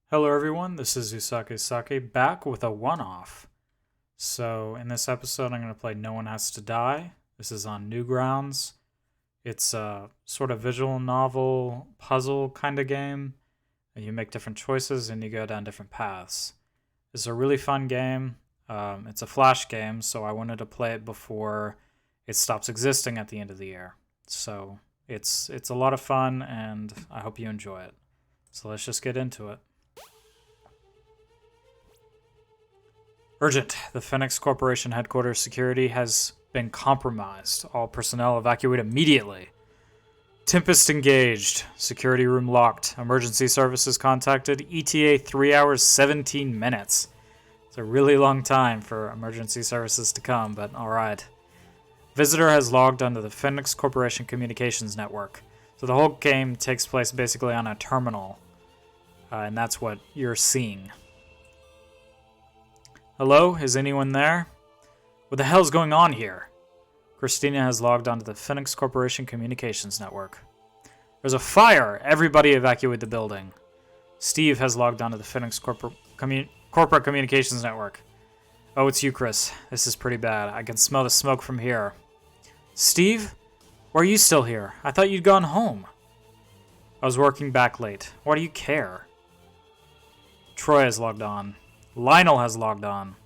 Hello everyone, this is Usake Sake back with a one-off. So in this episode I'm going to play No One Has to Die. This is on Newgrounds. It's a sort of visual novel puzzle kind of game. You make different choices and you go down different paths. It's a really fun game. It's a flash game, so I wanted to play it before it stops existing at the end of the year. So it's a lot of fun and I hope you enjoy it. So let's just get into it. Urgent. The Phoenix Corporation headquarters security has been compromised. All personnel evacuate immediately. Tempest engaged. Security room locked. Emergency services contacted. ETA 3 hours 17 minutes. It's a really long time for emergency services to come, but alright. Visitor has logged onto the Phoenix Corporation communications network. So the whole game takes place basically on a terminal. And that's what you're seeing. Hello? Is anyone there? What the hell's going on here? Christina has logged onto the Phoenix Corporation Communications Network. There's a fire! Everybody evacuate the building. Steve has logged onto the Phoenix Corporate Communications Network. Oh, it's you, Chris. This is pretty bad. I can smell the smoke from here. Steve? Why are you still here? I thought you'd gone home. I was working back late. Why do you care? Troy has logged on. Lionel has logged on.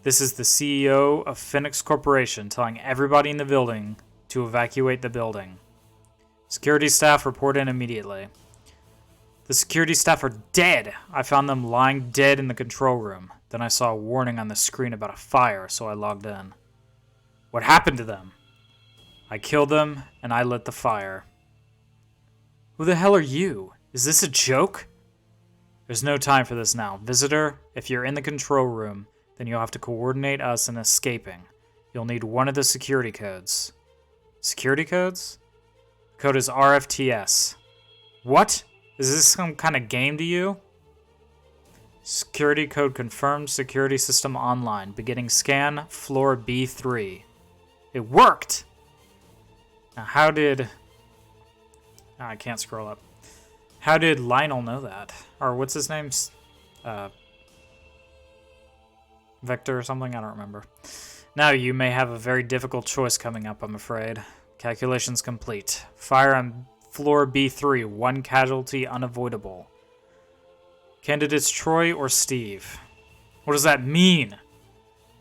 This is the CEO of Phoenix Corporation telling everybody in the building to evacuate the building. Security staff report in immediately. The security staff are dead. I found them lying dead in the control room. Then I saw a warning on the screen about a fire, so I logged in. What happened to them? I killed them, and I lit the fire. Who the hell are you? Is this a joke? There's no time for this now. Visitor, if you're in the control room, then you'll have to coordinate us in escaping. You'll need one of the security codes. Security codes? The code is RFTS. What? Is this some kind of game to you? Security code confirmed. Security system online. Beginning scan, floor B3. It worked! Now how did... I can't scroll up. How did Lionel know that? Or what's his name? Vector or something? I don't remember. Now you may have a very difficult choice coming up, I'm afraid. Calculations complete. Fire on floor B3. One casualty unavoidable. Candidates Troy or Steve. What does that mean?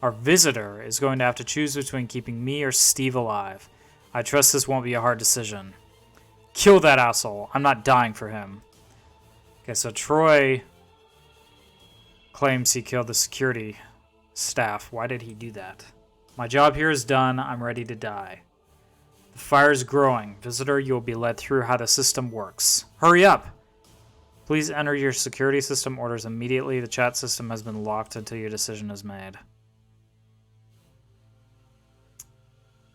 Our visitor is going to have to choose between keeping me or Steve alive. I trust this won't be a hard decision. Kill that asshole. I'm not dying for him. Okay, so Troy claims he killed the security staff. Why did he do that? My job here is done. I'm ready to die. The fire is growing. Visitor, you'll be led through how the system works. Hurry up! Please enter your security system orders immediately. The chat system has been locked until your decision is made.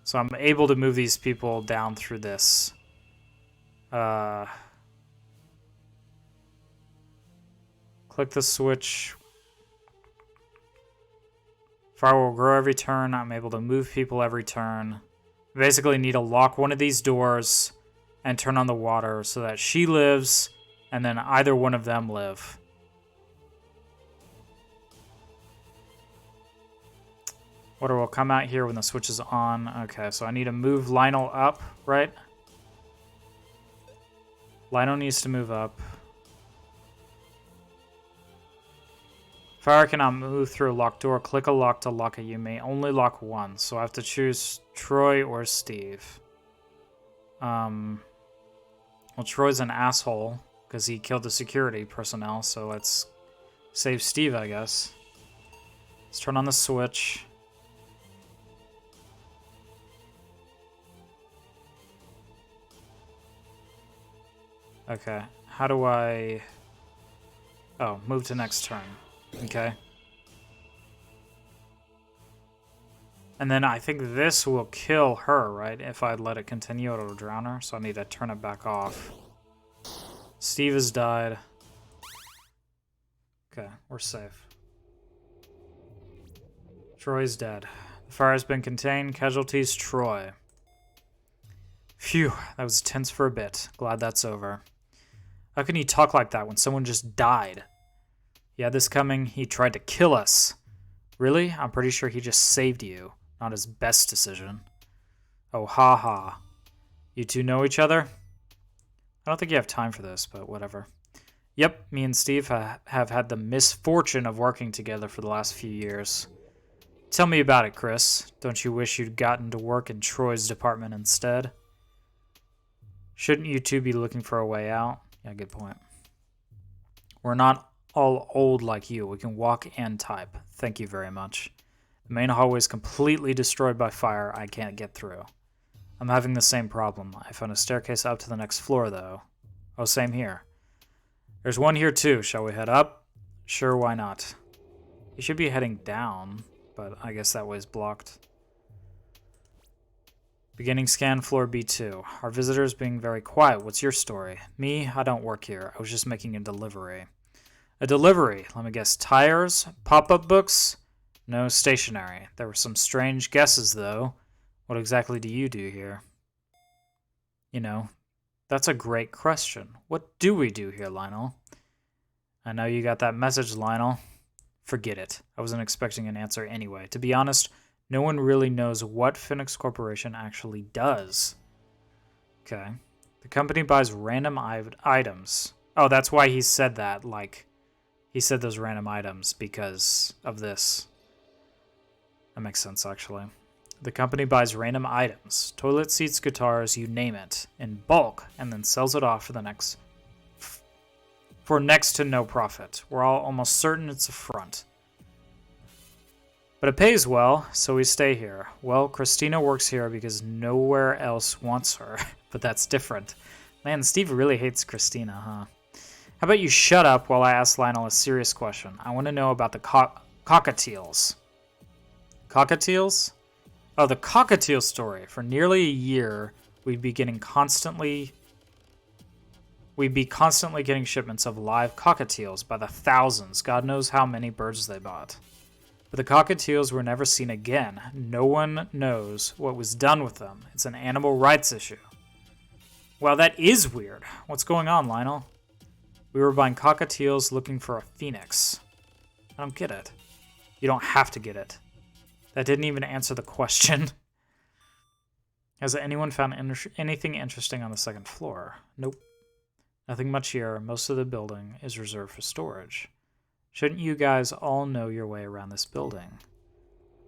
So I'm able to move these people down through this. Click the switch. Fire will grow every turn. I'm able to move people every turn. I basically need to lock one of these doors and turn on the water so that she lives and then either one of them live. Water will come out here when the switch is on. Okay, so I need to move Lionel up, right? Lionel needs to move up. Fire cannot move through a locked door. Click a lock to lock it. You may only lock one. So I have to choose Troy or Steve. Well, Troy's an asshole because he killed the security personnel. So let's save Steve, I guess. Let's turn on the switch. Okay, how do I... Oh, move to next turn. Okay. And then I think this will kill her, right? If I let it continue, it'll drown her. So I need to turn it back off. Steve has died. Okay, we're safe. Troy's dead. The fire has been contained. Casualties, Troy. Phew, that was tense for a bit. Glad that's over. How can you talk like that when someone just died? He had this coming. He tried to kill us. Really? I'm pretty sure he just saved you. Not his best decision. Oh, ha ha. You two know each other? I don't think you have time for this, but whatever. Yep, me and Steve have had the misfortune of working together for the last few years. Tell me about it, Chris. Don't you wish you'd gotten to work in Troy's department instead? Shouldn't you two be looking for a way out? Yeah, good point. We're not all old like you. We can walk and type. Thank you very much. The main hallway is completely destroyed by fire. I can't get through. I'm having the same problem. I found a staircase up to the next floor, though. Oh, same here. There's one here, too. Shall we head up? Sure, why not? You should be heading down, but I guess that way's blocked. Beginning scan, floor B2. Our visitor's being very quiet. What's your story? Me? I don't work here. I was just making a delivery. A delivery? Let me guess. Tires? Pop-up books? No, stationery. There were some strange guesses, though. What exactly do you do here? You know, that's a great question. What do we do here, Lionel? I know you got that message, Lionel. Forget it. I wasn't expecting an answer anyway. To be honest, no one really knows what Phoenix Corporation actually does. Okay. The company buys random items. Oh, that's why he said that. Like, he said those random items because of this. That makes sense, actually. The company buys random items, toilet seats, guitars, you name it, in bulk, and then sells it off for next to no profit. We're all almost certain it's a front. But it pays well, so we stay here. Well, Christina works here because nowhere else wants her, but that's different. Man, Steve really hates Christina, huh? How about you shut up while I ask Lionel a serious question? I want to know about the cockatiels. Cockatiels? Oh, the cockatiel story. For nearly a year, we'd be constantly getting shipments of live cockatiels by the thousands. God knows how many birds they bought. But the cockatiels were never seen again. No one knows what was done with them. It's an animal rights issue. Well, that is weird. What's going on, Lionel? We were buying cockatiels looking for a phoenix. I don't get it. You don't have to get it. That didn't even answer the question. Has anyone found anything interesting on the second floor? Nope. Nothing much here. Most of the building is reserved for storage. Shouldn't you guys all know your way around this building?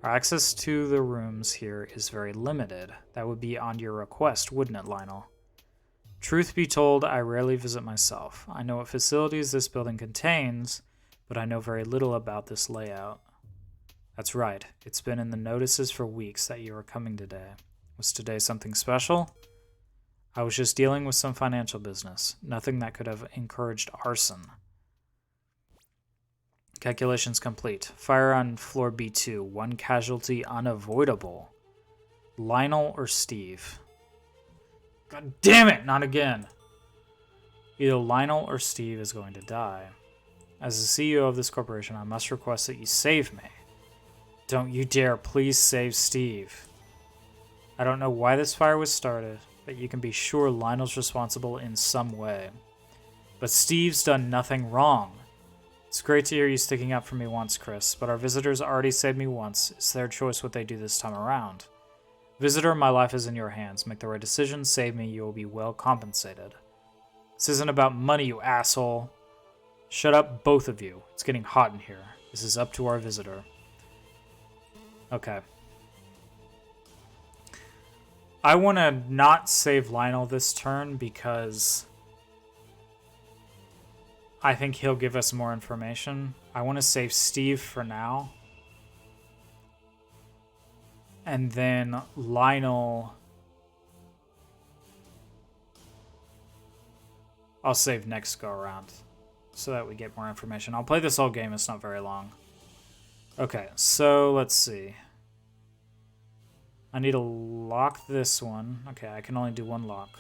Our access to the rooms here is very limited. That would be on your request, wouldn't it, Lionel? Truth be told, I rarely visit myself. I know what facilities this building contains, but I know very little about this layout. That's right. It's been in the notices for weeks that you are coming today. Was today something special? I was just dealing with some financial business. Nothing that could have encouraged arson. Calculations complete. Fire on floor B2. One casualty unavoidable. Lionel or Steve? God damn it, not again. Either Lionel or Steve is going to die. As the CEO of this corporation, I must request that you save me. Don't you dare, please save Steve. I don't know why this fire was started, but you can be sure Lionel's responsible in some way. But Steve's done nothing wrong. It's great to hear you sticking up for me once, Chris, but our visitors already saved me once. It's their choice what they do this time around. Visitor, my life is in your hands. Make the right decision, save me, you will be well compensated. This isn't about money, you asshole. Shut up, both of you. It's getting hot in here. This is up to our visitor. Okay. I want to not save Lionel this turn because I think he'll give us more information. I want to save Steve for now. And then Lionel, I'll save next go around so that we get more information. I'll play this whole game. It's not very long. Okay, so let's see. I need to lock this one. Okay, I can only do one lock.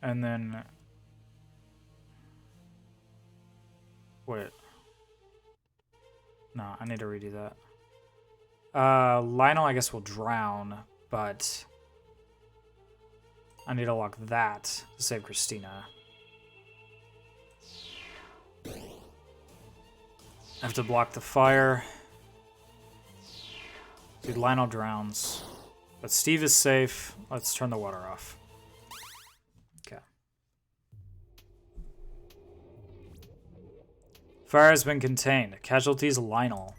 And then... Wait. No, I need to redo that. Lionel, I guess, will drown, but... I need to lock that to save Christina. I have to block the fire. Dude, Lionel drowns. But Steve is safe. Let's turn the water off. Okay. Fire has been contained. Casualties, Lionel.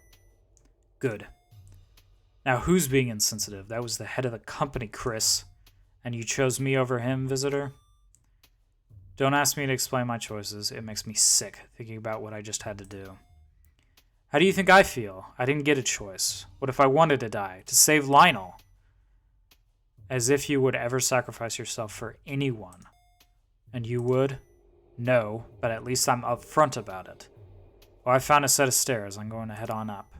Good. Now who's being insensitive? That was the head of the company, Chris. And you chose me over him, visitor? Don't ask me to explain my choices. It makes me sick thinking about what I just had to do. How do you think I feel? I didn't get a choice. What if I wanted to die? To save Lionel? As if you would ever sacrifice yourself for anyone. And you would? No, but at least I'm upfront about it. Well, I found a set of stairs. I'm going to head on up.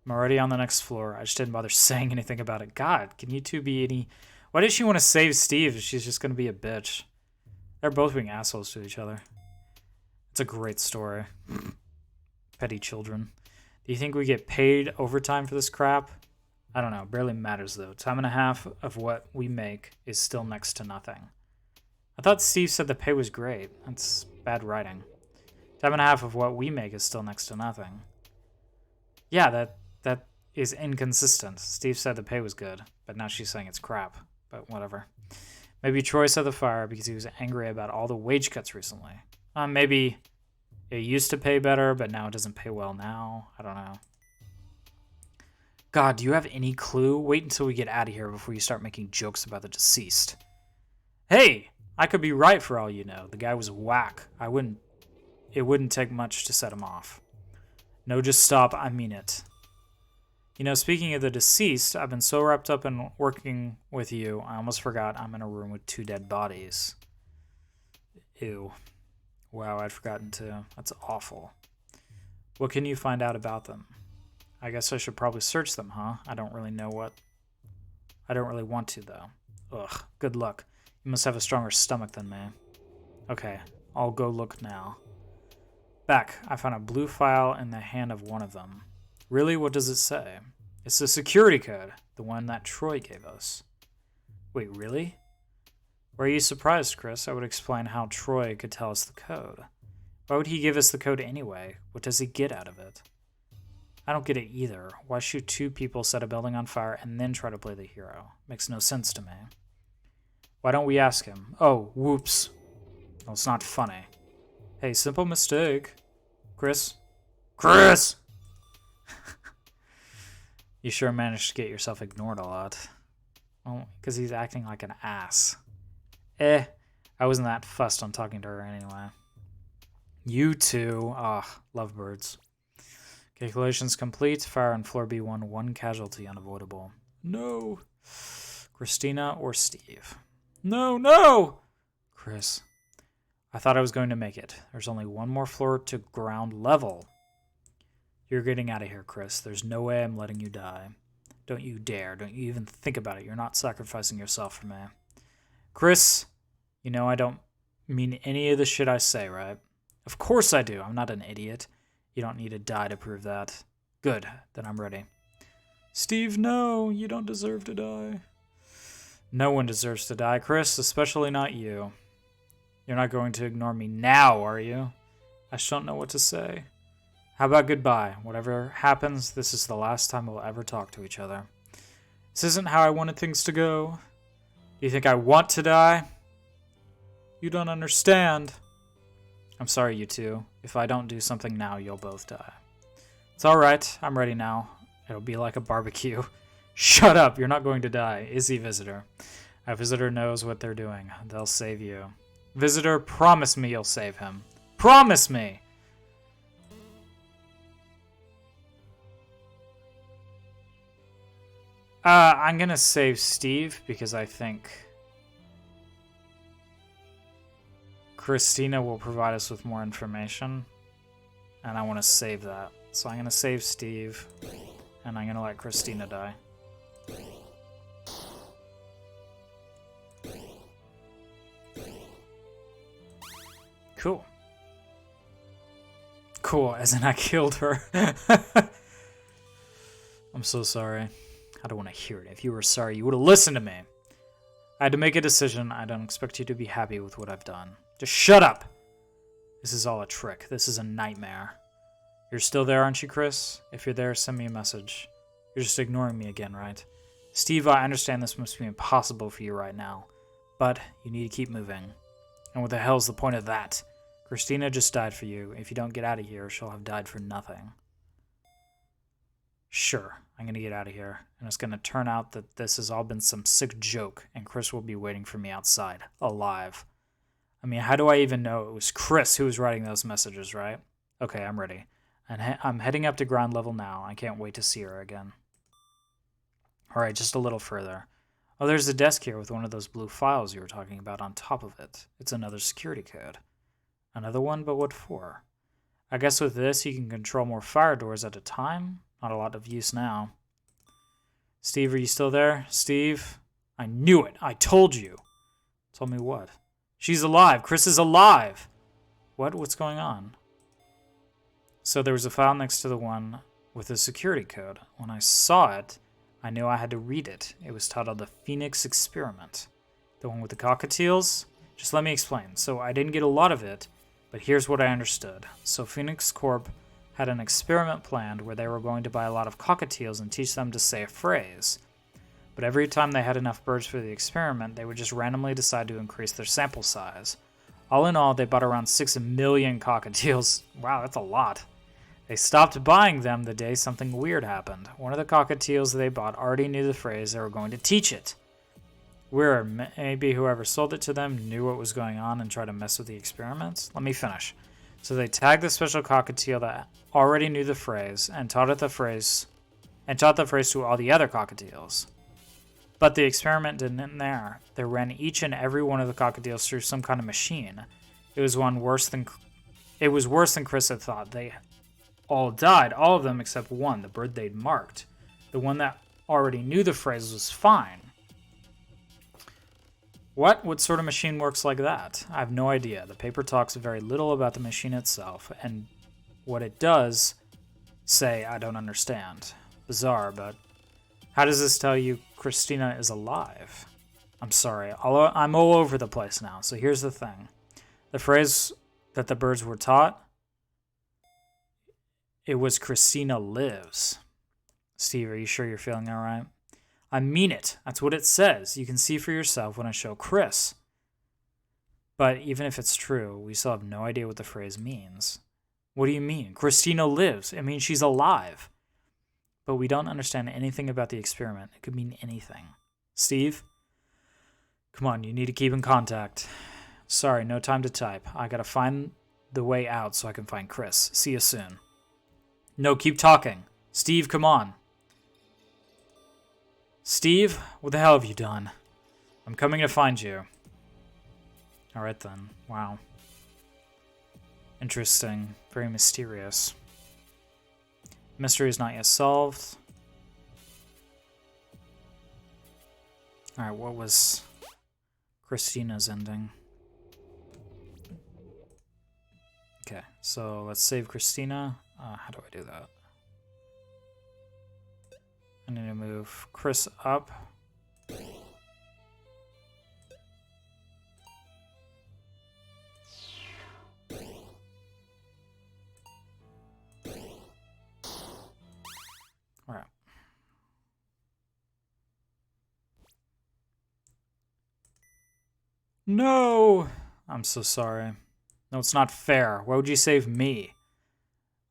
I'm already on the next floor. I just didn't bother saying anything about it. God, can you two be any... Why does she want to save Steve if she's just going to be a bitch? They're both being assholes to each other. It's a great story. Petty children. Do you think we get paid overtime for this crap? I don't know. Barely matters, though. Time and a half of what we make is still next to nothing. I thought Steve said the pay was great. That's bad writing. Time and a half of what we make is still next to nothing. Yeah, that is inconsistent. Steve said the pay was good, but now she's saying it's crap. But whatever. Maybe Troy set the fire because he was angry about all the wage cuts recently. Maybe it used to pay better, but now it doesn't pay well now. I don't know. God, do you have any clue? Wait until we get out of here before you start making jokes about the deceased. Hey, I could be right for all you know. The guy was whack. It wouldn't take much to set him off. No, just stop. I mean it. You know, speaking of the deceased, I've been so wrapped up in working with you, I almost forgot I'm in a room with 2 dead bodies. Ew. Wow, I'd forgotten too. That's awful. What can you find out about them? I guess I should probably search them, huh? I don't really want to, though. Ugh, good luck. You must have a stronger stomach than me. Okay, I'll go look now. Back, I found a blue file in the hand of one of them. Really? What does it say? It's the security code, the one that Troy gave us. Wait, really? Were you surprised, Chris? I would explain how Troy could tell us the code. Why would he give us the code anyway? What does he get out of it? I don't get it either. Why shoot 2 people, set a building on fire, and then try to play the hero? Makes no sense to me. Why don't we ask him? Oh, whoops. Well, it's not funny. Hey, simple mistake. Chris? Chris! You sure managed to get yourself ignored a lot. Well, because he's acting like an ass. I wasn't that fussed on talking to her anyway. You two. Lovebirds. Calculations complete. Fire on floor B1. 1 casualty unavoidable. No. Christina or Steve? No! Chris. I thought I was going to make it. There's only 1 more floor to ground level. You're getting out of here, Chris. There's no way I'm letting you die. Don't you dare. Don't you even think about it. You're not sacrificing yourself for me. Chris, you know I don't mean any of the shit I say, right? Of course I do. I'm not an idiot. You don't need to die to prove that. Good. Then I'm ready. Steve, no. You don't deserve to die. No one deserves to die, Chris, especially not you. You're not going to ignore me now, are you? I just don't know what to say. How about goodbye? Whatever happens, this is the last time we'll ever talk to each other. This isn't how I wanted things to go. Do you think I want to die? You don't understand. I'm sorry, you two. If I don't do something now, you'll both die. It's alright. I'm ready now. It'll be like a barbecue. Shut up. You're not going to die. Izzy, visitor. A visitor knows what they're doing. They'll save you. Visitor, promise me you'll save him. Promise me! I'm gonna save Steve because I think Christina will provide us with more information, and I want to save that. So I'm gonna save Steve, and I'm gonna let Christina die. Cool. Cool, as in I killed her. I'm so sorry. I don't want to hear it. If you were sorry, you would have listened to me. I had to make a decision. I don't expect you to be happy with what I've done. Just shut up! This is all a trick. This is a nightmare. You're still there, aren't you, Chris? If you're there, send me a message. You're just ignoring me again, right? Steve, I understand this must be impossible for you right now, but you need to keep moving. And what the hell's the point of that? Christina just died for you. If you don't get out of here, she'll have died for nothing. Sure, I'm gonna get out of here, and it's gonna turn out that this has all been some sick joke, and Chris will be waiting for me outside, alive. I mean, how do I even know it was Chris who was writing those messages, right? Okay, I'm ready. And I'm heading up to ground level now. I can't wait to see her again. Alright, just a little further. Oh, there's a desk here with one of those blue files you were talking about on top of it. It's another security code. Another one, but what for? I guess with this, you can control more fire doors at a time. Not a lot of use now. Steve, are you still there? Steve? I knew it. I told you. Told me what? She's alive. Chris is alive. What? What's going on? So there was a file next to the one with the security code. When I saw it, I knew I had to read it. It was titled The Phoenix Experiment. The one with the cockatiels? Just let me explain. So I didn't get a lot of it, but here's what I understood. So Phoenix Corp had an experiment planned where they were going to buy a lot of cockatiels and teach them to say a phrase. But every time they had enough birds for the experiment, they would just randomly decide to increase their sample size. All in all, they bought around 6 million cockatiels. Wow, that's a lot. They stopped buying them the day something weird happened. One of the cockatiels they bought already knew the phrase they were going to teach it. Weird. Maybe whoever sold it to them knew what was going on and tried to mess with the experiments? Let me finish. So they tagged the special cockatiel that already knew the phrase and taught the phrase to all the other cockatiels. But the experiment didn't end there. They ran each and every one of the cockatiels through some kind of machine. It was worse than Chris had thought. They all died, all of them except one, the bird they'd marked. The one that already knew the phrase was fine. What sort of machine works like that? I have no idea. The paper talks very little about the machine itself, and what it does say, I don't understand. Bizarre, but how does this tell you Christina is alive? I'm sorry, I'm all over the place now, so here's the thing. The phrase that the birds were taught, it was Christina lives. Steve, are you sure you're feeling all right? I mean it. That's what it says. You can see for yourself when I show Chris. But even if it's true, we still have no idea what the phrase means. What do you mean? Christina lives. It means she's alive. But we don't understand anything about the experiment. It could mean anything. Steve? Come on, you need to keep in contact. Sorry, no time to type. I gotta find the way out so I can find Chris. See you soon. No, keep talking. Steve, come on. Steve, what the hell have you done? I'm coming to find you. Alright then. Wow. Interesting. Very mysterious. Mystery is not yet solved. Alright, what was Christina's ending? Okay, so let's save Christina. How do I do that? I need to move Chris up. Alright. No! I'm so sorry. No, it's not fair. Why would you save me?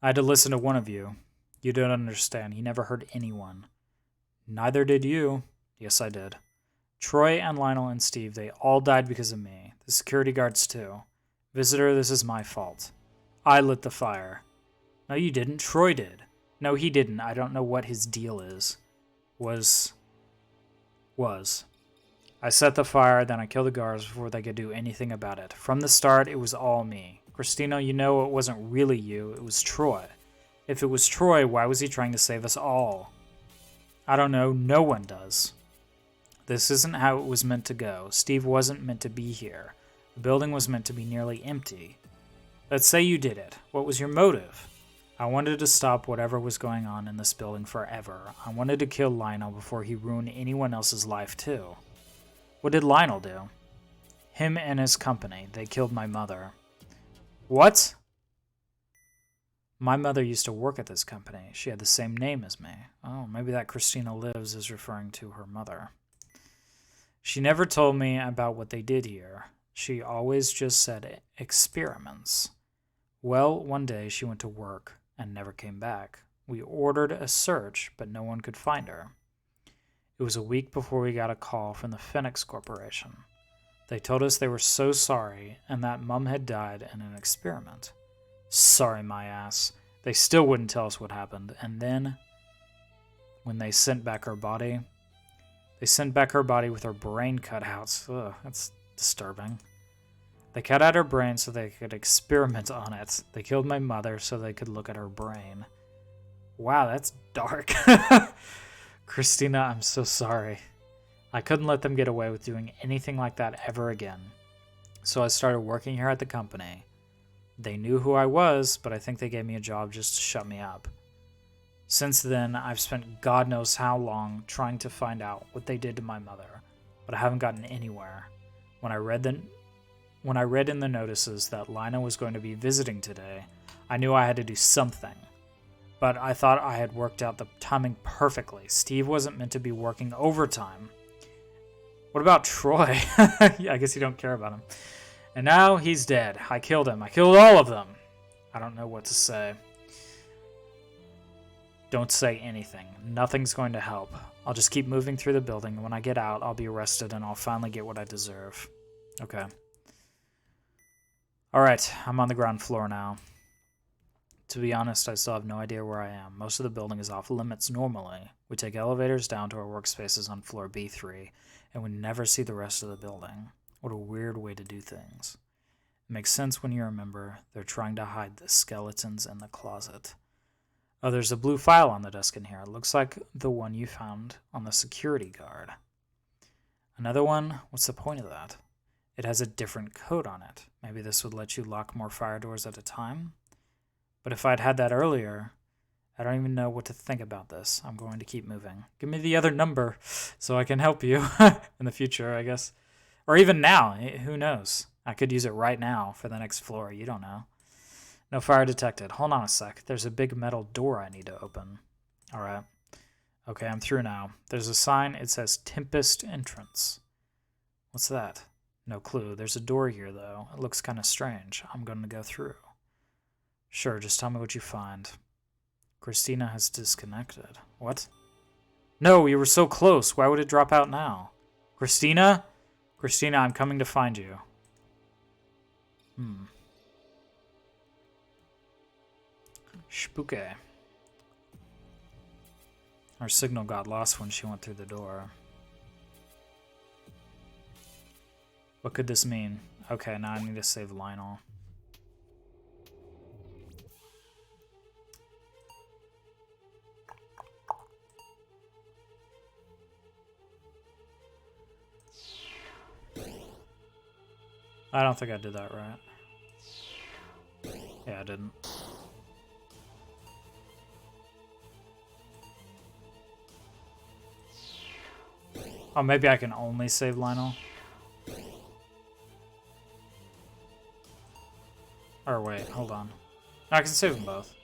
I had to listen to one of you. You don't understand. He never hurt anyone. Neither did you. Yes, I did. Troy and Lionel and Steve, they all died because of me. The security guards too. Visitor, this is my fault. I lit the fire. No, you didn't. Troy did. No, he didn't. I don't know what his deal is. Was. I set the fire, then I killed the guards before they could do anything about it. From the start, it was all me. Christina, you know it wasn't really you. It was Troy. If it was Troy, why was he trying to save us all? I don't know. No one does. This isn't how it was meant to go. Steve wasn't meant to be here. The building was meant to be nearly empty. Let's say you did it. What was your motive? I wanted to stop whatever was going on in this building forever. I wanted to kill Lionel before he ruined anyone else's life too. What did Lionel do? Him and his company. They killed my mother. What? My mother used to work at this company. She had the same name as me. Oh, maybe that Christina Lives is referring to her mother. She never told me about what they did here. She always just said experiments. Well, one day she went to work and never came back. We ordered a search, but no one could find her. It was a week before we got a call from the Phoenix Corporation. They told us they were so sorry and that Mum had died in an experiment. Sorry, my ass. They still wouldn't tell us what happened. And then, when they sent back her body, with her brain cut out. Ugh, that's disturbing. They cut out her brain so they could experiment on it. They killed my mother so they could look at her brain. Wow, that's dark. Christina, I'm so sorry. I couldn't let them get away with doing anything like that ever again. So I started working here at the company. They knew who I was, but I think they gave me a job just to shut me up. Since then, I've spent God knows how long trying to find out what they did to my mother, but I haven't gotten anywhere. When I read in the notices that Lina was going to be visiting today, I knew I had to do something. But I thought I had worked out the timing perfectly. Steve wasn't meant to be working overtime. What about Troy? Yeah, I guess you don't care about him. And now he's dead. I killed him. I killed all of them. I don't know what to say. Don't say anything. Nothing's going to help. I'll just keep moving through the building, and when I get out, I'll be arrested and I'll finally get what I deserve. Okay. Alright, I'm on the ground floor now. To be honest, I still have no idea where I am. Most of the building is off limits normally. We take elevators down to our workspaces on floor B3, and we never see the rest of the building. What a weird way to do things. It makes sense when you remember they're trying to hide the skeletons in the closet. Oh, there's a blue file on the desk in here. It looks like the one you found on the security guard. Another one? What's the point of that? It has a different code on it. Maybe this would let you lock more fire doors at a time? But if I'd had that earlier, I don't even know what to think about this. I'm going to keep moving. Give me the other number so I can help you in the future, I guess. Or even now. Who knows? I could use it right now for the next floor. You don't know. No fire detected. Hold on a sec. There's a big metal door I need to open. Alright. Okay, I'm through now. There's a sign. It says Tempest Entrance. What's that? No clue. There's a door here, though. It looks kind of strange. I'm going to go through. Sure, just tell me what you find. Christina has disconnected. What? No, you were so close. Why would it drop out now? Christina? Christina, I'm coming to find you. Spooky. Our signal got lost when she went through the door. What could this mean? Okay, now I need to save Lionel. I don't think I did that right. Yeah, I didn't. Oh, maybe I can only save Lionel? Or wait, hold on. No, I can save them both.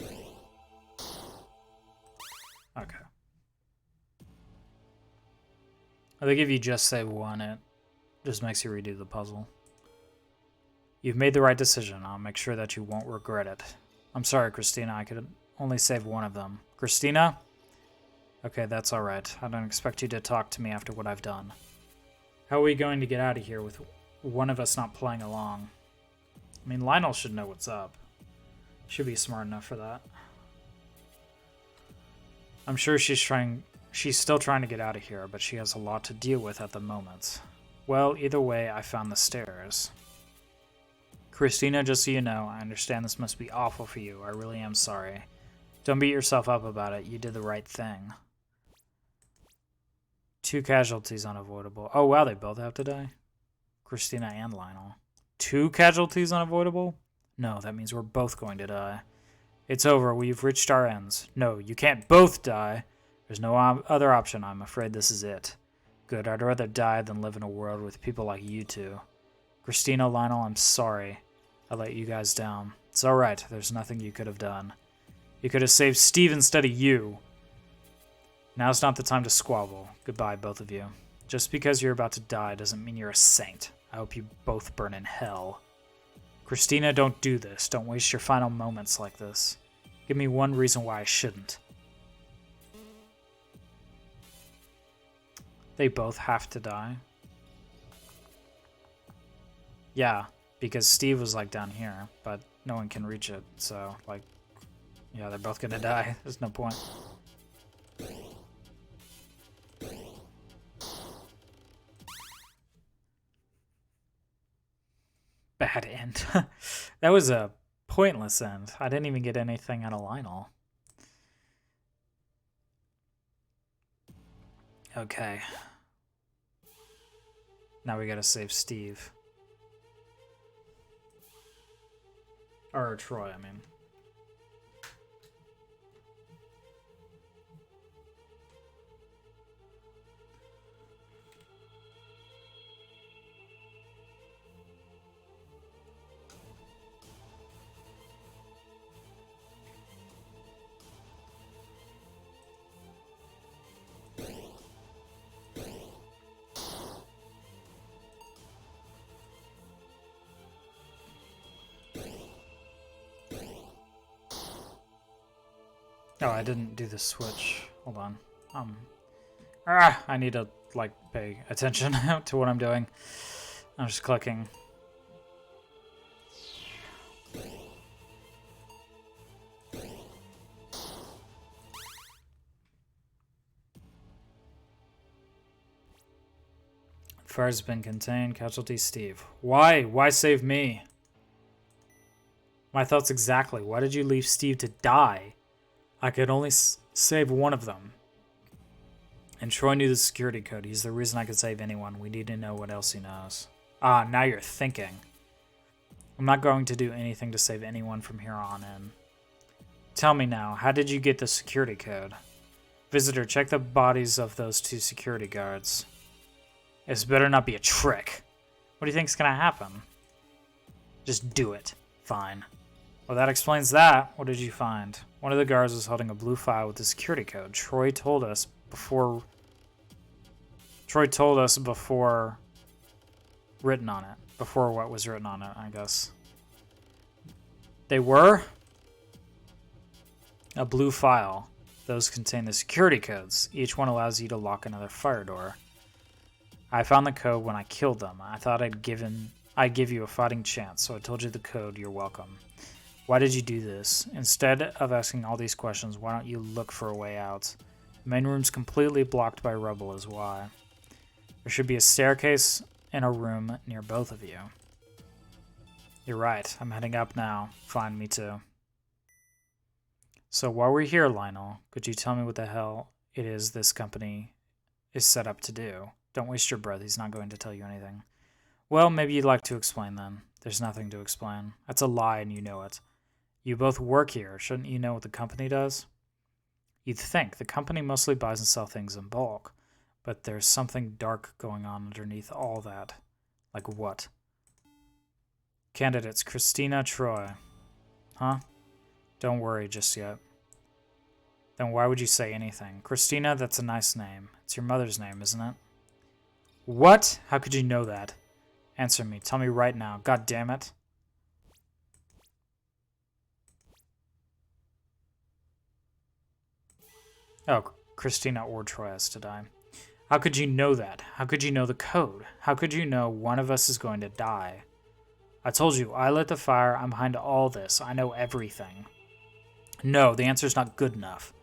Okay. I think if you just save one, it just makes you redo the puzzle. You've made the right decision. I'll make sure that you won't regret it. I'm sorry, Christina. I could only save one of them. Christina? Okay, that's alright. I don't expect you to talk to me after what I've done. How are we going to get out of here with one of us not playing along? I mean, Lionel should know what's up. Should be smart enough for that. I'm sure she's still trying to get out of here, but she has a lot to deal with at the moment. Well, either way, I found the stairs. Christina, just so you know, I understand this must be awful for you. I really am sorry. Don't beat yourself up about it. You did the right thing. 2 casualties unavoidable. Oh, wow, they both have to die? Christina and Lionel. 2 casualties unavoidable? No, that means we're both going to die. It's over. We've reached our ends. No, you can't both die. There's no other option. I'm afraid this is it. Good, I'd rather die than live in a world with people like you two. Christina, Lionel, I'm sorry I let you guys down. It's alright, there's nothing you could have done. You could have saved Steve instead of you. Now's not the time to squabble. Goodbye, both of you. Just because you're about to die doesn't mean you're a saint. I hope you both burn in hell. Christina, don't do this. Don't waste your final moments like this. Give me one reason why I shouldn't. They both have to die. Yeah, because Steve was like down here, but no one can reach it, so like, yeah, they're both gonna die. There's no point. Bad end. That was a pointless end. I didn't even get anything out of Lionel. Okay. Now we gotta save Steve. Or Troy, I mean. Oh, I didn't do the switch. Hold on. I need to, like, pay attention to what I'm doing. I'm just clicking. Fire's been contained. Casualty Steve. Why? Why save me? My thoughts exactly. Why did you leave Steve to die? I could only save one of them. And Troy knew the security code. He's the reason I could save anyone. We need to know what else he knows. Ah, now you're thinking. I'm not going to do anything to save anyone from here on in. Tell me now, how did you get the security code? Visitor, check the bodies of those two security guards. This better not be a trick. What do you think's gonna happen? Just do it. Fine. Well, that explains that. What did you find? One of the guards was holding a blue file with the security code. Troy told us before written on it. Before what was written on it, I guess. They were a blue file. Those contain the security codes. Each one allows you to lock another fire door. I found the code when I killed them. I thought I'd give you a fighting chance, so I told you the code. You're welcome. Why did you do this? Instead of asking all these questions, why don't you look for a way out? The main room's completely blocked by rubble is why. There should be a staircase in a room near both of you. You're right. I'm heading up now. Fine, me too. So while we're here, Lionel, could you tell me what the hell it is this company is set up to do? Don't waste your breath. He's not going to tell you anything. Well, maybe you'd like to explain then. There's nothing to explain. That's a lie and you know it. You both work here. Shouldn't you know what the company does? You'd think. The company mostly buys and sells things in bulk. But there's something dark going on underneath all that. Like what? Candidates, Christina, Troy. Huh? Don't worry just yet. Then why would you say anything? Christina, that's a nice name. It's your mother's name, isn't it? What? How could you know that? Answer me. Tell me right now. God damn it. Oh, Christina or Troy has to die. How could you know that? How could you know the code? How could you know one of us is going to die? I told you, I lit the fire. I'm behind all this. I know everything. No, the answer's not good enough.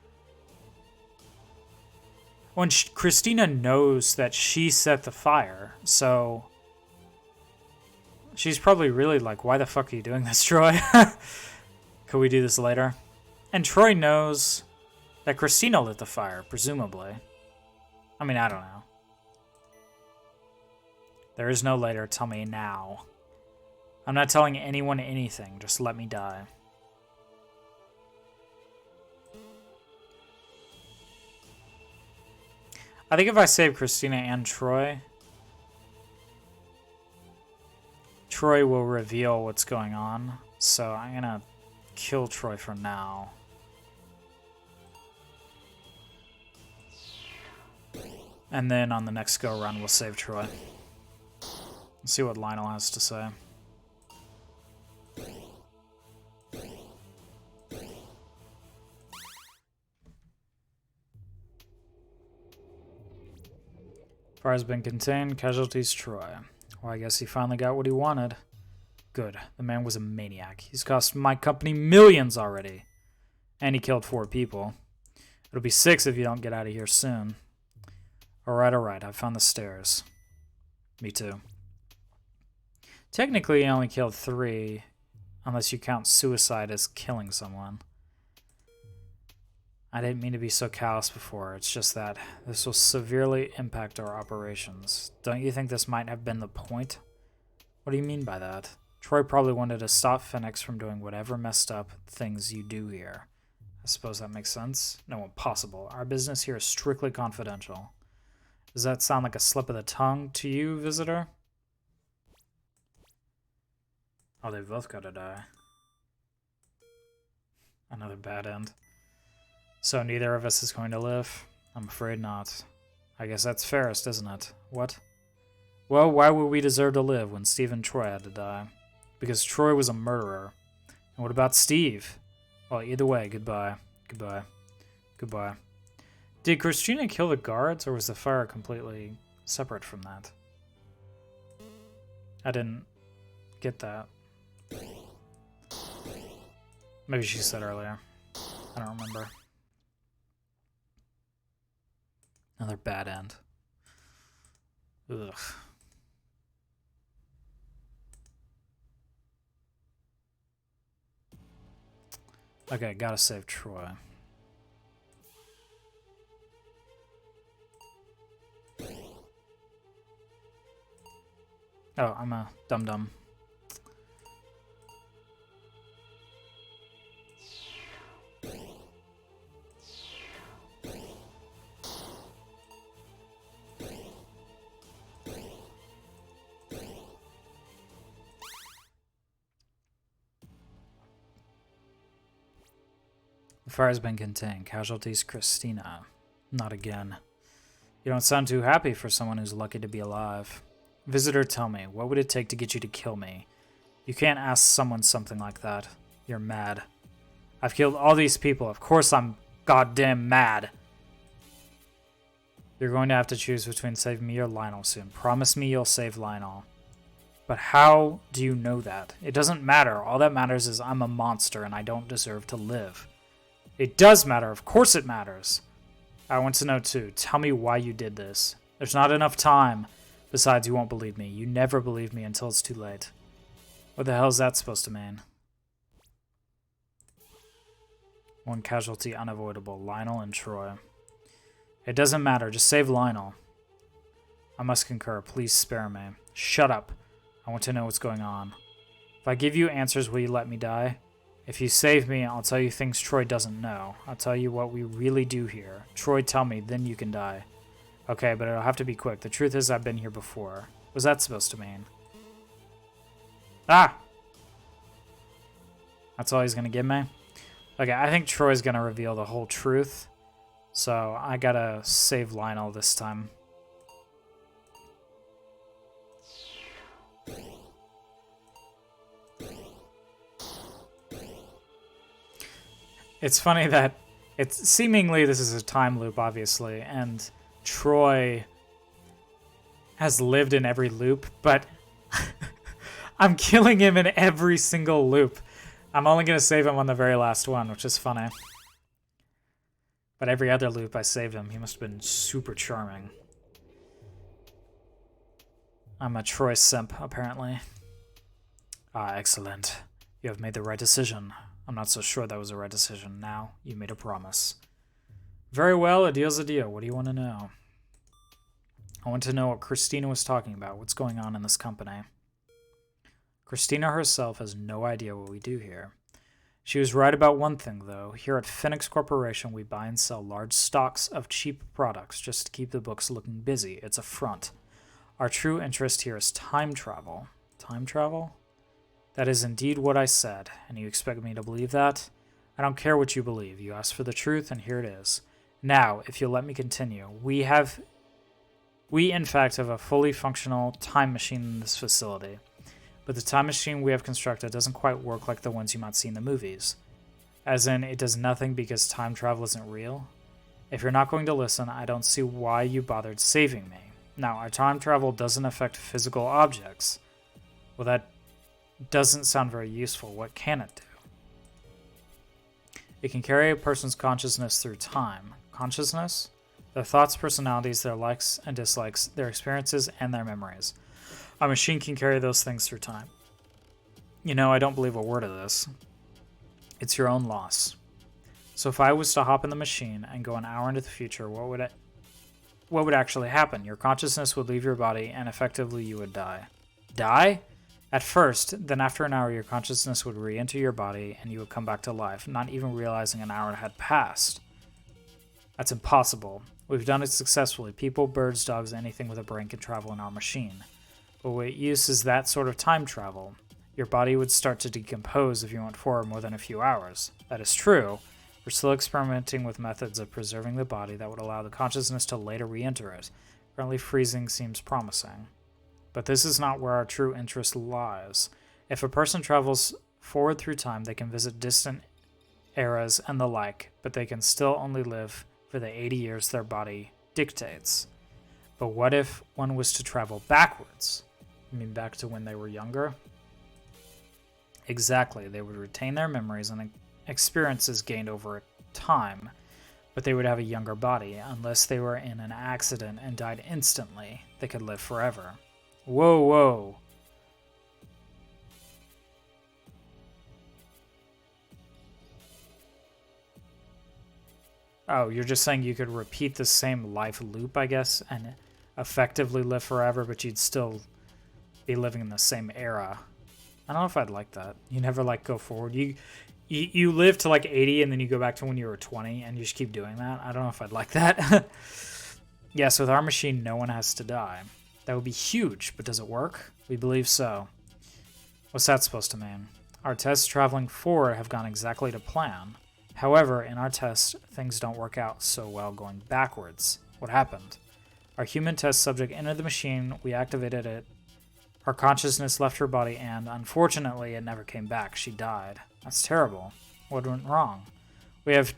When Christina knows that she set the fire, so she's probably really like, why the fuck are you doing this, Troy? Could we do this later? And Troy knows that Christina lit the fire, presumably. I mean, I don't know. There is no later. Tell me now. I'm not telling anyone anything. Just let me die. I think if I save Christina and Troy, Troy will reveal what's going on. So I'm gonna kill Troy for now. And then on the next go around, we'll save Troy. Let's see what Lionel has to say. Fire has been contained. Casualties Troy. Well, I guess he finally got what he wanted. Good. The man was a maniac. He's cost my company millions already. And he killed 4 people. It'll be 6 if you don't get out of here soon. Alright. I found the stairs. Me too. Technically, he only killed 3. Unless you count suicide as killing someone. I didn't mean to be so callous before. It's just that this will severely impact our operations. Don't you think this might have been the point? What do you mean by that? Troy probably wanted to stop Phoenix from doing whatever messed up things you do here. I suppose that makes sense? No, impossible. Our business here is strictly confidential. Does that sound like a slip of the tongue to you, visitor? Oh, they both gotta die. Another bad end. So neither of us is going to live? I'm afraid not. I guess that's fairest, isn't it? What? Well, why would we deserve to live when Steve and Troy had to die? Because Troy was a murderer. And what about Steve? Well, either way, goodbye. Goodbye. Did Christina kill the guards, or was the fire completely separate from that? I didn't get that. Maybe she said earlier. I don't remember. Another bad end. Ugh. Okay, gotta save Troy. Oh, I'm a dum-dum. The fire has been contained. Casualties, Christina. Not again. You don't sound too happy for someone who's lucky to be alive. Visitor, tell me, what would it take to get you to kill me? You can't ask someone something like that. You're mad. I've killed all these people. Of course I'm goddamn mad. You're going to have to choose between saving me or Lionel soon. Promise me you'll save Lionel. But how do you know that? It doesn't matter. All that matters is I'm a monster and I don't deserve to live. It does matter. Of course it matters. I want to know too. Tell me why you did this. There's not enough time. Besides, you won't believe me. You never believe me until it's too late. What the hell is that supposed to mean? One casualty unavoidable. Lionel and Troy. It doesn't matter. Just save Lionel. I must concur. Please spare me. Shut up. I want to know what's going on. If I give you answers, will you let me die? If you save me, I'll tell you things Troy doesn't know. I'll tell you what we really do here. Troy, tell me, then you can die. Okay, but it'll have to be quick. The truth is I've been here before. What's that supposed to mean? Ah! That's all he's gonna give me? Okay, I think Troy's gonna reveal the whole truth. So I gotta save Lionel this time. It's funny that it's seemingly this is a time loop, obviously, and Troy has lived in every loop, but I'm killing him in every single loop. I'm only going to save him on the very last one, which is funny. But every other loop I saved him. He must have been super charming. I'm a Troy simp, apparently. Ah, excellent. You have made the right decision. I'm not so sure that was the right decision. Now, you made a promise. Very well, a deal's a deal. What do you want to know? I want to know what Christina was talking about. What's going on in this company? Christina herself has no idea what we do here. She was right about one thing, though. Here at Phoenix Corporation, we buy and sell large stocks of cheap products just to keep the books looking busy. It's a front. Our true interest here is time travel. Time travel? That is indeed what I said, and you expect me to believe that? I don't care what you believe. You asked for the truth, and here it is. Now, if you'll let me continue, we in fact have a fully functional time machine in this facility. But the time machine we have constructed doesn't quite work like the ones you might see in the movies. As in, it does nothing because time travel isn't real. If you're not going to listen, I don't see why you bothered saving me. Now, our time travel doesn't affect physical objects. Well, that doesn't sound very useful. What can it do? It can carry a person's consciousness through time. Consciousness? Their thoughts, personalities, their likes and dislikes, their experiences, and their memories. A machine can carry those things through time. You know, I don't believe a word of this. It's your own loss. So if I was to hop in the machine and go an hour into the future, what would actually happen? Your consciousness would leave your body, and effectively you would die. Die? At first, then after an hour, your consciousness would re-enter your body, and you would come back to life, not even realizing an hour had passed. That's impossible. We've done it successfully. People, birds, dogs, anything with a brain can travel in our machine. But what use is that sort of time travel? Your body would start to decompose if you went forward more than a few hours. That is true. We're still experimenting with methods of preserving the body that would allow the consciousness to later re-enter it. Currently, freezing seems promising. But this is not where our true interest lies. If a person travels forward through time, they can visit distant eras and the like, but they can still only live for the 80 years their body dictates. But what if one was to travel backwards? You mean back to when they were younger? Exactly. They would retain their memories and experiences gained over time, but they would have a younger body. Unless they were in an accident and died instantly, they could live forever. Whoa, whoa. Oh, you're just saying you could repeat the same life loop, I guess, and effectively live forever, but you'd still be living in the same era. I don't know if I'd like that. You never go forward. You live to 80 and then you go back to when you were 20 and you just keep doing that. I don't know if I'd like that. Yes, with our machine, no one has to die. That would be huge, but does it work? We believe so. What's that supposed to mean? Our tests traveling forward have gone exactly to plan. However, in our tests, things don't work out so well going backwards. What happened? Our human test subject entered the machine, we activated it, her consciousness left her body, and, unfortunately, it never came back. She died. That's terrible. What went wrong? We have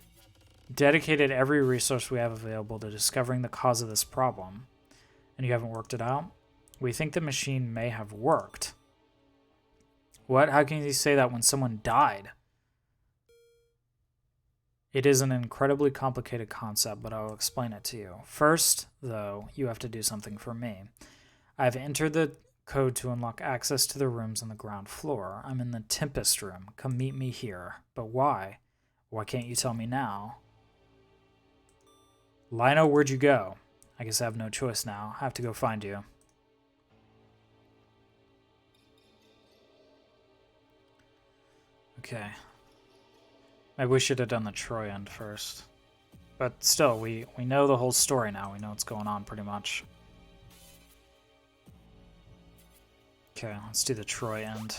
dedicated every resource we have available to discovering the cause of this problem. And you haven't worked it out? We think the machine may have worked. What? How can you say that when someone died? It is an incredibly complicated concept, but I'll explain it to you. First, though, you have to do something for me. I've entered the code to unlock access to the rooms on the ground floor. I'm in the Tempest room. Come meet me here. But why? Why can't you tell me now? Lino, where'd you go? I guess I have no choice now. I have to go find you. Okay. Maybe we should have done the Troy end first. But still, we know the whole story now. We know what's going on pretty much. Okay, let's do the Troy end.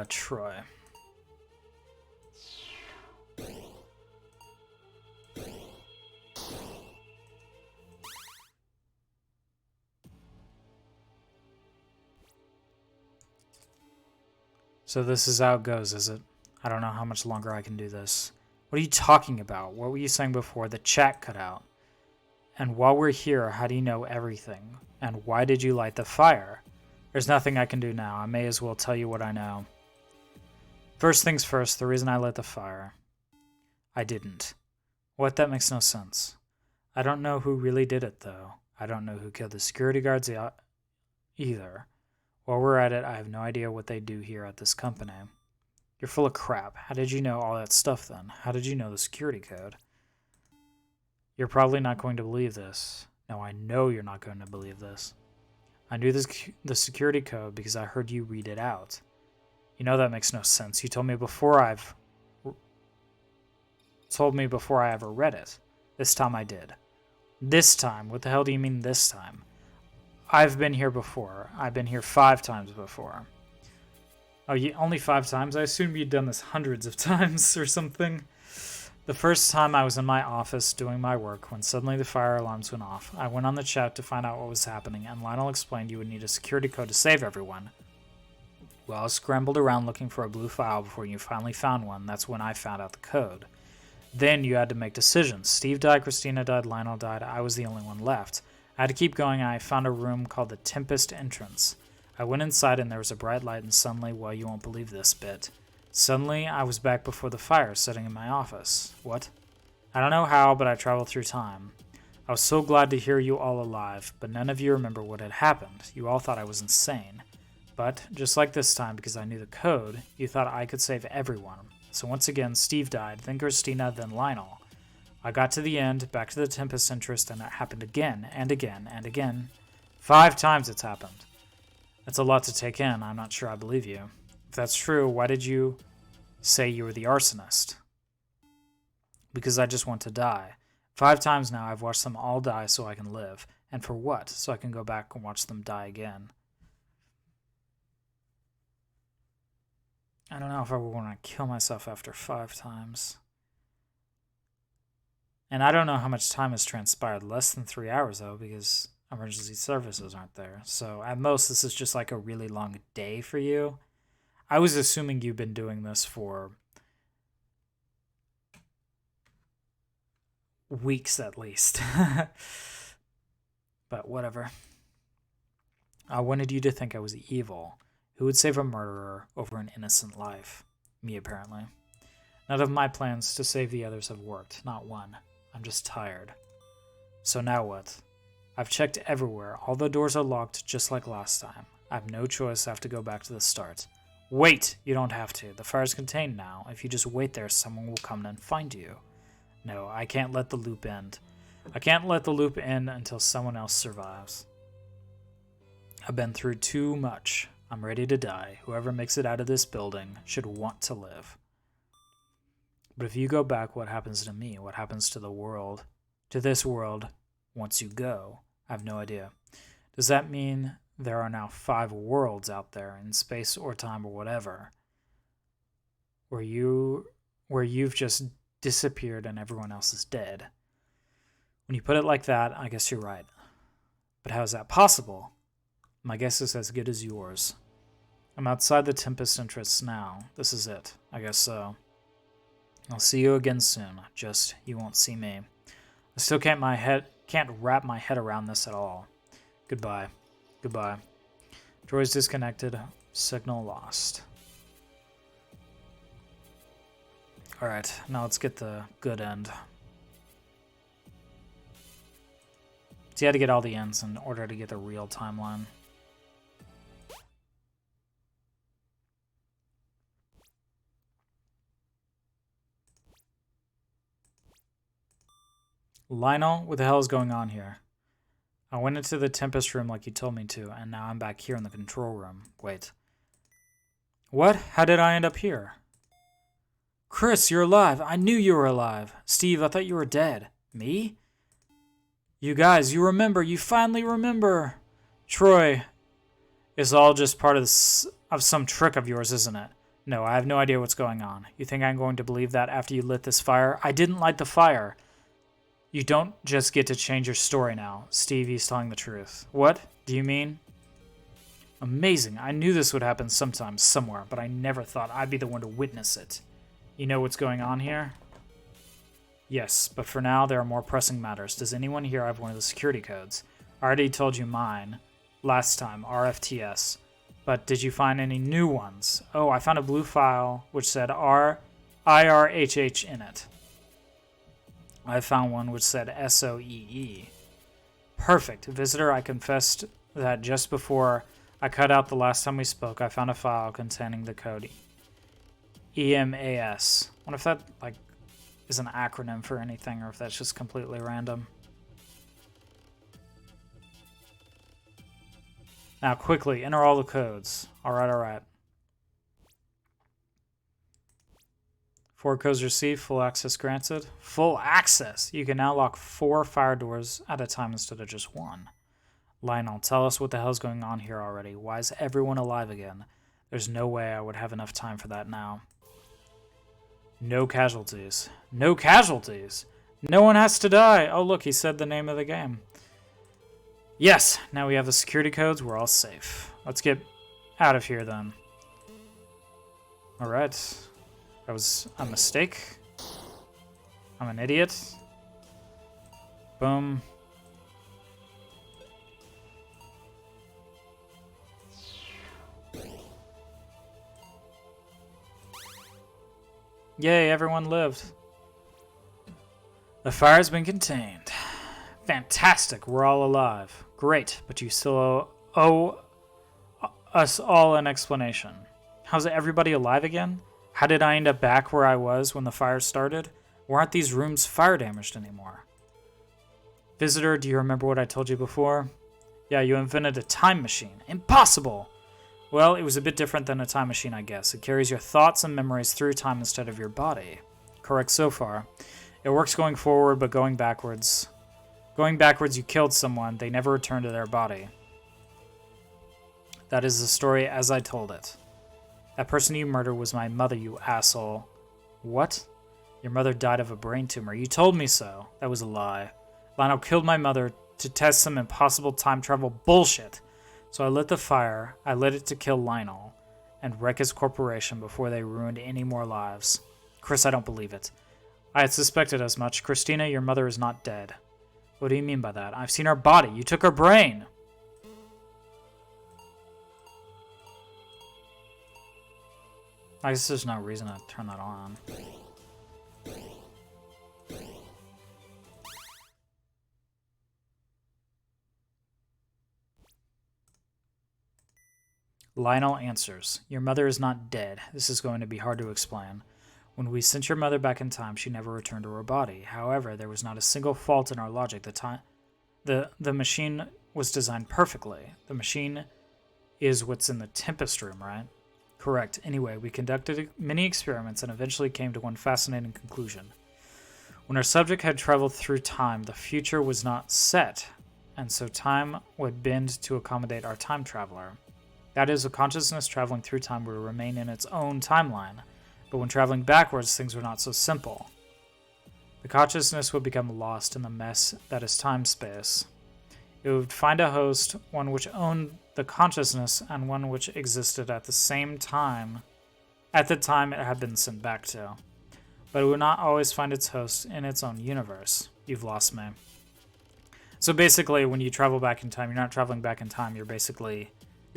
Troy. So this is how it goes, is it? I don't know how much longer I can do this. What are you talking about? What were you saying before? The chat cut out. And while we're here, how do you know everything? And why did you light the fire? There's nothing I can do now. I may as well tell you what I know. First things first, the reason I lit the fire. I didn't. What? That makes no sense. I don't know who really did it, though. I don't know who killed the security guards either. While we're at it, I have no idea what they do here at this company. You're full of crap. How did you know all that stuff then? How did you know the security code? You're probably not going to believe this. No, I know you're not going to believe this. I knew the security code because I heard you read it out. You know that makes no sense. You told me before I ever read it. This time I did. This time? What the hell do you mean this time? I've been here before. I've been here 5 times before. Oh, only 5 times? I assumed you'd done this hundreds of times or something. The first time I was in my office doing my work when suddenly the fire alarms went off. I went on the chat to find out what was happening, and Lionel explained you would need a security code to save everyone. Well, I scrambled around looking for a blue file before you finally found one. That's when I found out the code. Then you had to make decisions. Steve died, Christina died, Lionel died. I was the only one left. I had to keep going, and I found a room called the Tempest Entrance. I went inside, and there was a bright light, and suddenly, well, you won't believe this bit. Suddenly, I was back before the fire, sitting in my office. What? I don't know how, but I traveled through time. I was so glad to hear you all alive, but none of you remember what had happened. You all thought I was insane. But, just like this time, because I knew the code, you thought I could save everyone. So once again, Steve died, then Christina, then Lionel. I got to the end, back to the Tempest Interest, and it happened again, and again, and again. 5 times it's happened. That's a lot to take in. I'm not sure I believe you. If that's true, why did you say you were the arsonist? Because I just want to die. 5 times now I've watched them all die so I can live. And for what? So I can go back and watch them die again. I don't know if I would want to kill myself after 5 times. And I don't know how much time has transpired. Less than 3 hours, though, because emergency services aren't there. So at most, this is just like a really long day for you. I was assuming you've been doing this for weeks at least. But whatever. I wanted you to think I was evil. Who would save a murderer over an innocent life? Me, apparently. None of my plans to save the others have worked. Not one. I'm just tired. So now what? I've checked everywhere. All the doors are locked just like last time. I have no choice. I have to go back to the start. Wait! You don't have to. The fire's contained now. If you just wait there, someone will come and find you. No, I can't let the loop end. I can't let the loop end until someone else survives. I've been through too much. I'm ready to die. Whoever makes it out of this building should want to live. But if you go back, what happens to me? What happens to the world? To this world, once you go? I have no idea. Does that mean there are now 5 worlds out there in space or time or whatever, where you've just disappeared and everyone else is dead? When you put it like that, I guess you're right. But how is that possible? My guess is as good as yours. I'm outside the Tempest Entrance now. This is it. I guess so. I'll see you again soon. Just, you won't see me. I still can't wrap my head around this at all. Goodbye. Goodbye. Droid's disconnected. Signal lost. Alright, now let's get the good end. So you had to get all the ends in order to get the real timeline. Lionel, what the hell is going on here? I went into the Tempest room like you told me to, and now I'm back here in the control room. Wait. What? How did I end up here? Chris, you're alive. I knew you were alive. Steve, I thought you were dead. Me? You guys, you remember. You finally remember. Troy, it's all just part of some trick of yours, isn't it? No, I have no idea what's going on. You think I'm going to believe that after you lit this fire? I didn't light the fire. You don't just get to change your story now. Steve, he's telling the truth. What? Do you mean? Amazing. I knew this would happen sometime, somewhere, but I never thought I'd be the one to witness it. You know what's going on here? Yes, but for now, there are more pressing matters. Does anyone here have one of the security codes? I already told you mine last time, RFTS. But did you find any new ones? Oh, I found a blue file which said IRHH in it. I found one which said SOEE. Perfect. Visitor, I confessed that just before I cut out the last time we spoke, I found a file containing the code EMAS. I wonder if that is an acronym for anything or if that's just completely random. Now, quickly, enter all the codes. Alright. 4 codes received, full access granted. Full access! You can now lock 4 fire doors at a time instead of just 1. Lionel, tell us what the hell's going on here already. Why is everyone alive again? There's no way I would have enough time for that now. No casualties. No casualties! No one has to die! Oh look, he said the name of the game. Yes, now we have the security codes, we're all safe. Let's get out of here then. Alright. That was a mistake. I'm an idiot. Boom. Yay, everyone lived. The fire's been contained. Fantastic, we're all alive. Great, but you still owe us all an explanation. How's everybody alive again? How did I end up back where I was when the fire started? Why aren't these rooms fire damaged anymore? Visitor, do you remember what I told you before? Yeah, you invented a time machine. Impossible! Well, it was a bit different than a time machine, I guess. It carries your thoughts and memories through time instead of your body. Correct so far. It works going forward, but going backwards. Going backwards, you killed someone. They never returned to their body. That is the story as I told it. That person you murdered was my mother, you asshole. What? Your mother died of a brain tumor. You told me so. That was a lie. Lionel killed my mother to test some impossible time travel bullshit. So I lit the fire. I lit it to kill Lionel and wreck his corporation before they ruined any more lives. Chris, I don't believe it. I had suspected as much. Christina, your mother is not dead. What do you mean by that? I've seen her body. You took her brain. I guess there's no reason to turn that on. Lionel answers, your mother is not dead. This is going to be hard to explain. When we sent your mother back in time, she never returned to her body. However, there was not a single fault in our logic. The machine was designed perfectly. The machine is what's in the Tempest room, right? Correct. Anyway, we conducted many experiments and eventually came to one fascinating conclusion. When our subject had traveled through time, the future was not set, and so time would bend to accommodate our time traveler. That is, a consciousness traveling through time would remain in its own timeline, but when traveling backwards, things were not so simple. The consciousness would become lost in the mess that is time-space. It would find a host, one which owned the consciousness and one which existed at the same time, at the time it had been sent back to. But it would not always find its host in its own universe. You've lost me. So basically, when you travel back in time, you're not traveling back in time, you're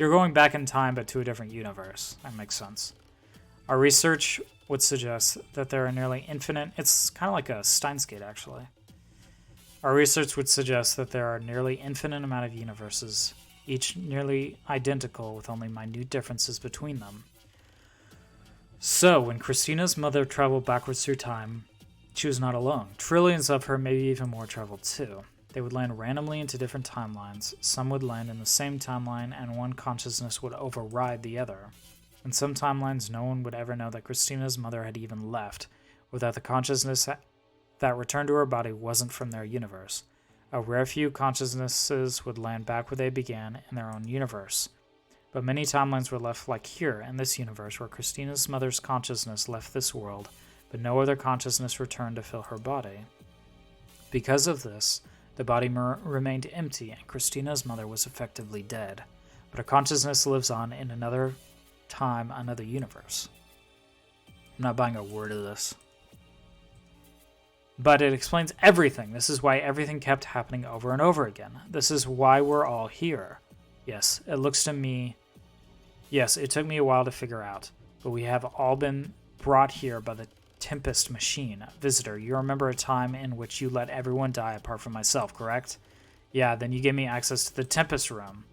going back in time but to a different universe. That makes sense. Our research would suggest that there are nearly infinite... It's kind of like a Steins Gate, actually. Our research would suggest that there are nearly infinite amount of universes, each nearly identical with only minute differences between them. So, when Christina's mother traveled backwards through time, she was not alone. Trillions of her, maybe even more, traveled too. They would land randomly into different timelines. Some would land in the same timeline, and one consciousness would override the other. In some timelines, no one would ever know that Christina's mother had even left, or that the consciousness that returned to her body wasn't from their universe. A rare few consciousnesses would land back where they began, in their own universe. But many timelines were left like here, in this universe, where Christina's mother's consciousness left this world, but no other consciousness returned to fill her body. Because of this, the body remained empty, and Christina's mother was effectively dead. But her consciousness lives on in another time, another universe. I'm not buying a word of this. But it explains everything. This is why everything kept happening over and over again. This is why we're all here. Yes, it looks to me... Yes, it took me a while to figure out, but we have all been brought here by the Tempest machine. Visitor, you remember a time in which you let everyone die apart from myself, correct? Yeah, then you gave me access to the Tempest room.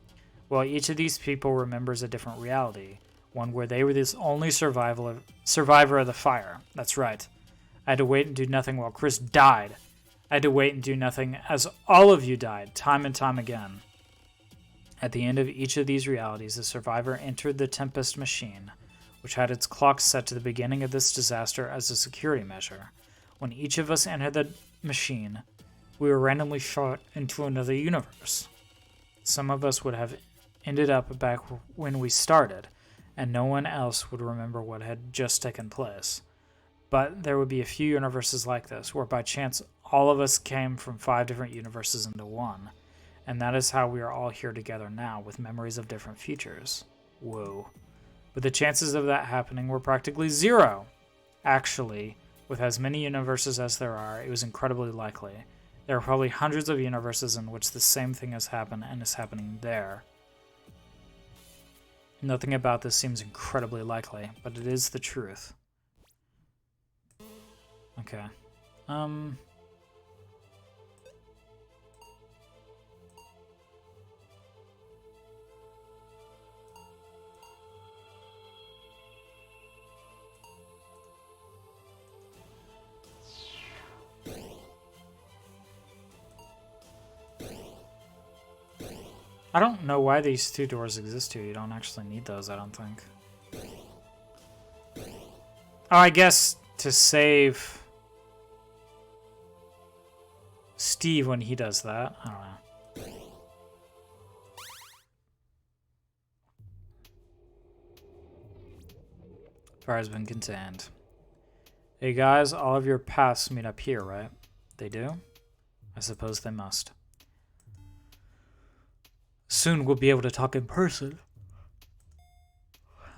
Well, each of these people remembers a different reality, one where they were the only survivor of the fire. That's right. I had to wait and do nothing while Chris died. I had to wait and do nothing as all of you died, time and time again. At the end of each of these realities, the survivor entered the Tempest machine, which had its clock set to the beginning of this disaster as a security measure. When each of us entered the machine, we were randomly shot into another universe. Some of us would have ended up back when we started, and no one else would remember what had just taken place. But there would be a few universes like this, where by chance all of us came from 5 different universes into one. And that is how we are all here together now, with memories of different futures. Whoa. But the chances of that happening were practically 0. Actually, with as many universes as there are, it was incredibly likely. There are probably hundreds of universes in which the same thing has happened and is happening there. Nothing about this seems incredibly likely, but it is the truth. Okay. I don't know why these 2 doors exist here. You don't actually need those, I don't think. Oh, I guess to save Steve when he does that. I don't know. Fire has been contained. Hey guys, all of your paths meet up here, right? They do? I suppose they must. Soon we'll be able to talk in person.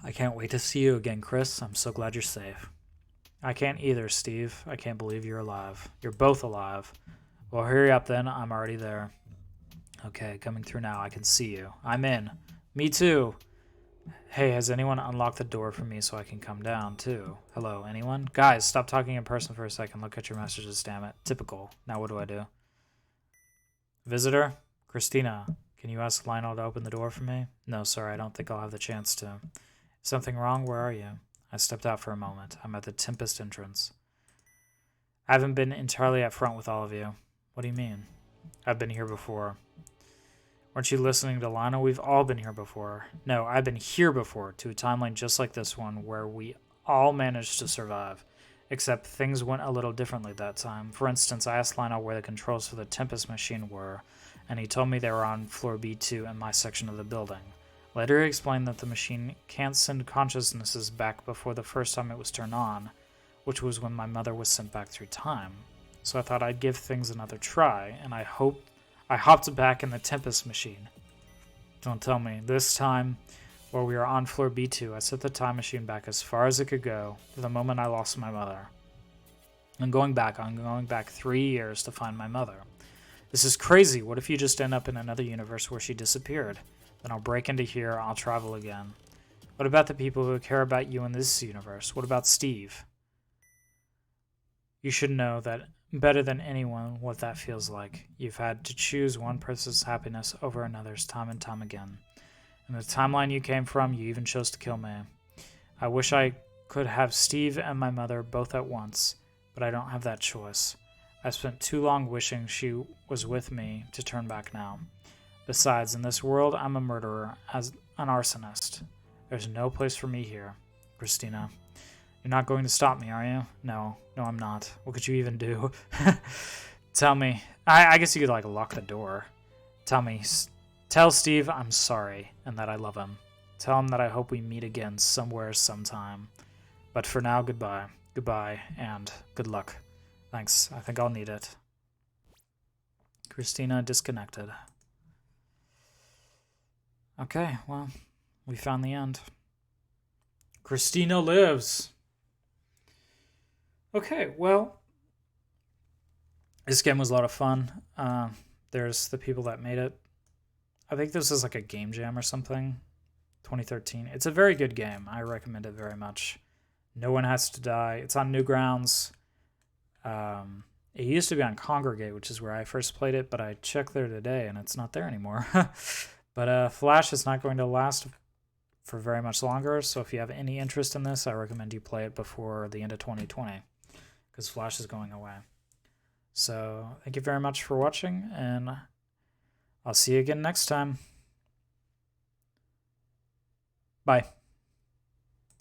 I can't wait to see you again, Chris. I'm so glad you're safe. I can't either, Steve. I can't believe you're alive. You're both alive. Well, hurry up then. I'm already there. Okay, coming through now. I can see you. I'm in. Me too. Hey, has anyone unlocked the door for me so I can come down too? Hello, anyone? Guys, stop talking in person for a second. Look at your messages, damn it. Typical. Now what do I do? Visitor? Christina. Can you ask Lionel to open the door for me? No, sorry, I don't think I'll have the chance to. Something wrong? Where are you? I stepped out for a moment. I'm at the Tempest entrance. I haven't been entirely upfront with all of you. What do you mean? I've been here before. Weren't you listening to Lionel? We've all been here before. No, I've been here before, to a timeline just like this one, where we all managed to survive. Except things went a little differently that time. For instance, I asked Lionel where the controls for the Tempest machine were, and he told me they were on floor B2 in my section of the building. Later he explained that the machine can't send consciousnesses back before the first time it was turned on, which was when my mother was sent back through time. So I thought I'd give things another try, and I hopped back in the Tempest machine. Don't tell me. This time, while we were on floor B2, I set the time machine back as far as it could go to the moment I lost my mother. I'm going back 3 years to find my mother. This is crazy. What if you just end up in another universe where she disappeared? Then I'll break into here, I'll travel again. What about the people who care about you in this universe? What about Steve? You should know that better than anyone what that feels like. You've had to choose one person's happiness over another's time and time again. In the timeline you came from, you even chose to kill me. I wish I could have Steve and my mother both at once, but I don't have that choice. I spent too long wishing she was with me to turn back now. Besides, in this world, I'm a murderer, as an arsonist. There's no place for me here. Christina, you're not going to stop me, are you? No, I'm not. What could you even do? Tell me. I guess you could, like, lock the door. Tell Steve I'm sorry, and that I love him. Tell him that I hope we meet again somewhere, sometime. But for now, goodbye. Goodbye, and good luck. Thanks. I think I'll need it. Christina disconnected. Okay, well, we found the end. Christina lives. Okay, well, this game was a lot of fun. There's the people that made it. I think this is like a game jam or something. 2013. It's a very good game. I recommend it very much. No one has to die. It's on Newgrounds. It used to be on Congregate, which is where I first played it, but I checked there today and it's not there anymore. But Flash is not going to last for very much longer, so if you have any interest in this, I recommend you play it before the end of 2020, because Flash is going away. So thank you very much for watching, and I'll see you again next time. Bye.